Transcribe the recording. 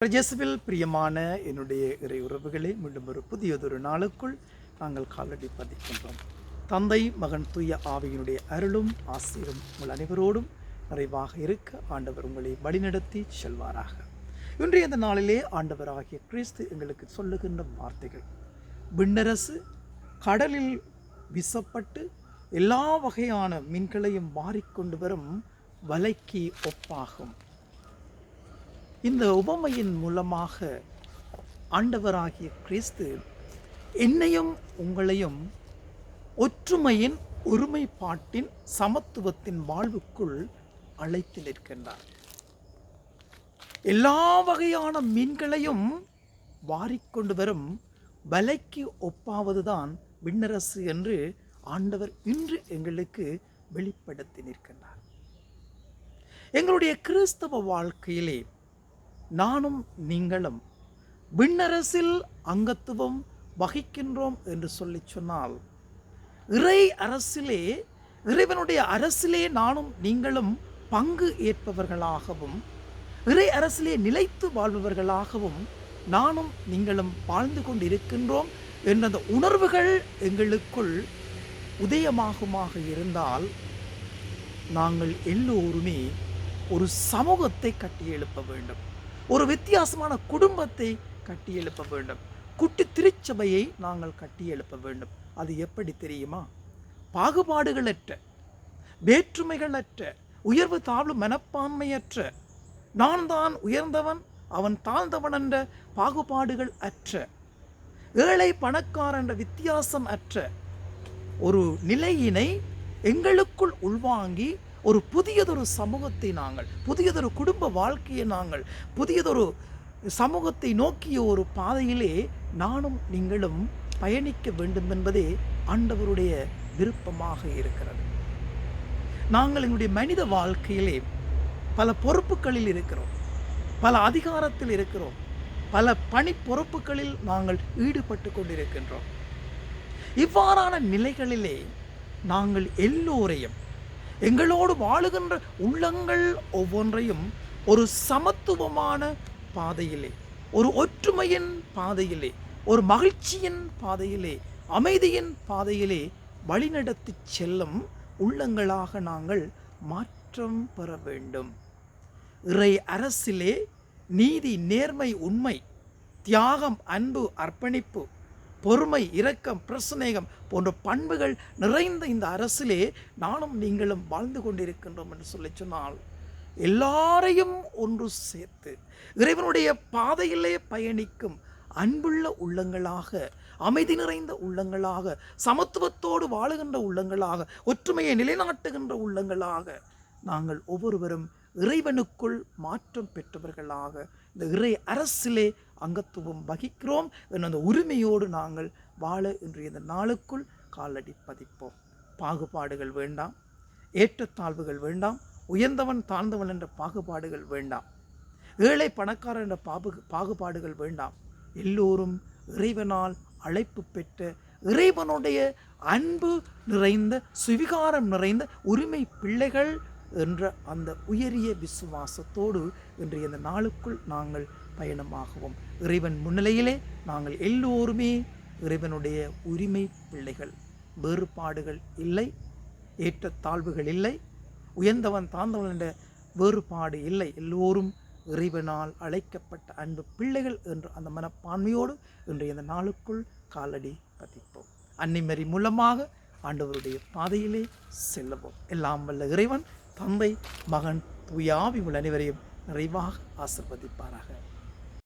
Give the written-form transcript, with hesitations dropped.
பிரஜேசுவில் பிரியமான என்னுடைய இறை உறவுகளே, மீண்டும் ஒரு புதியதொரு நாளுக்குள் நாங்கள் காலடி பதிக்கின்றோம். தந்தை மகன் தூய ஆவியினுடைய அருளும் ஆசீரும் உங்கள் அனைவரோடும் நிறைவாக இருக்க ஆண்டவர் உங்களை வழிநடத்தி செல்வாராக. இன்றைய இந்த நாளிலே ஆண்டவராகிய கிறிஸ்து எங்களுக்கு சொல்லுகின்ற வார்த்தைகள், விண்ணரசு கடலில் வீசப்பட்டு எல்லா வகையான மீன்களையும் மாறிக்கொண்டு வரும் வலைக்கு ஒப்பாகும். இந்த உவமையின் மூலமாக ஆண்டவராகிய கிறிஸ்து என்னையும் உங்களையும் ஒற்றுமையின், ஒருமைப்பாட்டின், சமத்துவத்தின் வாழ்வுக்குள் அழைத்து நிற்கின்றார். எல்லா வகையான மீன்களையும் வாரிக்கொண்டு வரும் வலைக்கு ஒப்பாவதுதான் விண்ணரசு என்று ஆண்டவர் இன்று எங்களுக்கு வெளிப்படுத்தி நிற்கின்றார். எங்களுடைய கிறிஸ்தவ வாழ்க்கையிலே நானும் நீங்களும் விண்ணரசில் அங்கத்துவம் வகிக்கின்றோம் என்று சொல்லி சொன்னால், இறை அரசிலே, இறைவனுடைய அரசிலே நானும் நீங்களும் பங்கு ஏற்பவர்களாகவும், இறை அரசிலே நிலைத்து வாழ்பவர்களாகவும் நானும் நீங்களும் வாழ்ந்து கொண்டிருக்கின்றோம் என்ற அந்த உணர்வுகள் எங்களுக்குள் உதயமாகுமாக இருந்தால், நாங்கள் எல்லோருமே ஒரு சமூகத்தை கட்டியெழுப்ப வேண்டும். ஒரு வித்தியாசமான குடும்பத்தை கட்டியெழுப்ப வேண்டும். குட்டி திருச்சபையை நாங்கள் கட்டியெழுப்ப வேண்டும். அது எப்படி தெரியுமா? பாகுபாடுகளற்ற, வேற்றுமைகளற்ற, உயர்வு தாழ்வு மனப்பான்மையற்ற, நான் தான் உயர்ந்தவன் அவன் தாழ்ந்தவன் என்ற பாகுபாடுகள் அற்ற, ஏழை பணக்காரன் என்ற வித்தியாசம் அற்ற ஒரு நிலையினை எங்களுக்குள் உள்வாங்கி ஒரு புதியதொரு சமூகத்தை நாங்கள், புதியதொரு குடும்ப வாழ்க்கையை நாங்கள், புதியதொரு சமூகத்தை நோக்கிய ஒரு பாதையிலே நானும் நீங்களும் பயணிக்க வேண்டும் என்பதே ஆண்டவருடைய விருப்பமாக இருக்கிறது. நாங்கள் எங்களுடைய மனித வாழ்க்கையிலே பல பொறுப்புகளில் இருக்கிறோம், பல அதிகாரத்தில் இருக்கிறோம், பல பணி பொறுப்புகளில் நாங்கள் ஈடுபட்டு கொண்டிருக்கின்றோம். இவ்வாறான நிலைகளிலே நாங்கள் எல்லோரையும், எங்களோடு வாழுகின்ற உள்ளங்கள் ஒவ்வொன்றையும் ஒரு சமத்துவமான பாதையிலே, ஒரு ஒற்றுமையின் பாதையிலே, ஒரு மகிழ்ச்சியின் பாதையிலே, அமைதியின் பாதையிலே வழிநடத்தி செல்லும் உள்ளங்களாக நாங்கள் மாற்றம் பெற வேண்டும். இறை அரசிலே நீதி, நேர்மை, உண்மை, தியாகம், அன்பு, அர்ப்பணிப்பு, பொறுமை, இரக்கம், பிரசனேகம் போன்ற பண்புகள் நிறைந்த இந்த அரசிலே நானும் நீங்களும் வாழ்ந்து கொண்டிருக்கின்றோம் என்று சொல்லி சொன்னால், எல்லாரையும் ஒன்று சேர்த்து இறைவனுடைய பாதையிலே பயணிக்கும் அன்புள்ள உள்ளங்களாக, அமைதி நிறைந்த உள்ளங்களாக, சமத்துவத்தோடு வாழுகின்ற உள்ளங்களாக, ஒற்றுமையை நிலைநாட்டுகின்ற உள்ளங்களாக நாங்கள் ஒவ்வொருவரும் இறைவனுக்குள் மாற்றம் பெற்றவர்களாக இந்த இறை அரசிலே அங்கத்துவம் வகிக்கிறோம் என்ற அந்த உரிமையோடு நாங்கள் வாழ இன்றைய இந்த நாளுக்குள் காலடி பதிப்போம். பாகுபாடுகள் வேண்டாம், ஏற்றத்தாழ்வுகள் வேண்டாம், உயர்ந்தவன் தாழ்ந்தவன் என்ற பாகுபாடுகள் வேண்டாம், ஏழை பணக்காரன் என்ற பாகுபாடுகள் வேண்டாம். எல்லோரும் இறைவனால் அழைப்பு பெற்ற, இறைவனுடைய அன்பு நிறைந்த, சுவிகாரம் நிறைந்த உரிமை பிள்ளைகள் என்ற அந்த உயரிய விசுவாசத்தோடு இன்றைய இந்த நாளுக்குள் நாங்கள் பயணமாகவும், இறைவன் முன்னிலையிலே நாங்கள் எல்லோருமே இறைவனுடைய உரிமை பிள்ளைகள். வேறுபாடுகள் இல்லை, ஏற்றத்தாழ்வுகள் இல்லை, உயர்ந்தவன் தாழ்ந்தவன் என்ற வேறுபாடு இல்லை. எல்லோரும் இறைவனால் அழைக்கப்பட்ட அன்பு பிள்ளைகள் என்ற அந்த மனப்பான்மையோடு இன்றைய இந்த நாளுக்குள் காலடி பதிப்போம். அன்னைமரி மூலமாக ஆண்டவருடைய பாதையிலே செல்லவும். எல்லாம் வல்ல இறைவன், தந்தை, மகன், தூய ஆவி உங்கள் அனைவரையும் நிறைவாக ஆசீர்வதிப்பாராக.